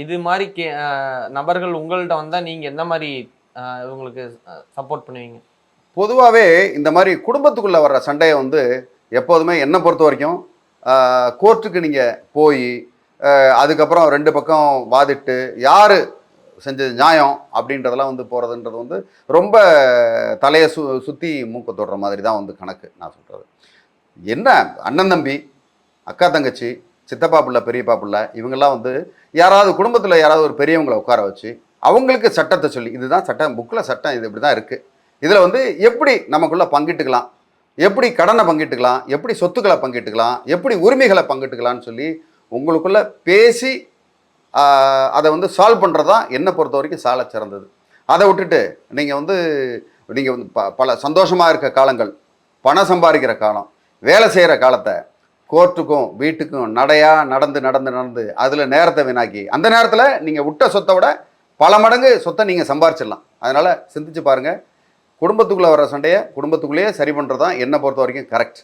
இது மாதிரி நபர்கள் உங்கள்ட்ட வந்தா நீங்க எந்த மாதிரி இவங்களுக்கு சப்போர்ட் பண்ணுவீங்க? பொதுவாகவே இந்த மாதிரி குடும்பத்துக்குள்ளே வர்ற சண்டையை வந்து எப்போதுமே என்னை பொறுத்த வரைக்கும் கோர்ட்டுக்கு நீங்கள் போய் அதுக்கப்புறம் 2 பக்கம் வாதிட்டு யார் செஞ்சது நியாயம் அப்படின்றதெல்லாம் வந்து போகிறதுன்றது வந்து ரொம்ப தலையை சுற்றி மூக்க தொடுற மாதிரி தான் வந்து கணக்கு. நான் சொல்கிறது என்ன, அண்ணன் தம்பி, அக்கா தங்கச்சி, சித்தப்பா பிள்ளை, பெரியப்பா பிள்ளை, இவங்கெல்லாம் வந்து யாராவது குடும்பத்தில் யாராவது ஒரு பெரியவங்களை உட்கார வச்சு அவங்களுக்கு சட்டத்தை சொல்லி, இதுதான் சட்டம், புக்கில் சட்டம் இது இப்படி தான் இருக்குது, இதில் வந்து எப்படி நமக்குள்ளே பங்கிட்டுக்கலாம், எப்படி கடனை பங்கிட்டுக்கலாம், எப்படி சொத்துக்களை பங்கிட்டுக்கலாம், எப்படி உரிமைகளை பங்கிட்டுக்கலான்னு சொல்லி உங்களுக்குள்ளே பேசி அதை வந்து சால்வ் பண்ணுறது தான் என்னை பொறுத்த வரைக்கும் சால சிறந்தது. அதை விட்டுட்டு நீங்கள் வந்து பல சந்தோஷமாக இருக்க காலங்கள், பணம் சம்பாதிக்கிற காலம், வேலை செய்கிற காலத்தை கோர்ட்டுக்கும் வீட்டுக்கும் நடந்து அதில் நேரத்தை வீணாக்கி அந்த நேரத்தில் நீங்கள் விட்ட சொத்தை விட பல மடங்கு சொத்தை நீங்கள் சம்பாரிச்சிடலாம். அதனால் சிந்திச்சு பாருங்கள். குடும்பத்துக்குள்ளே வர சண்டையை குடும்பத்துக்குள்ளேயே சரி பண்ணுறது தான் என்னை பொறுத்த வரைக்கும் கரெக்ட்.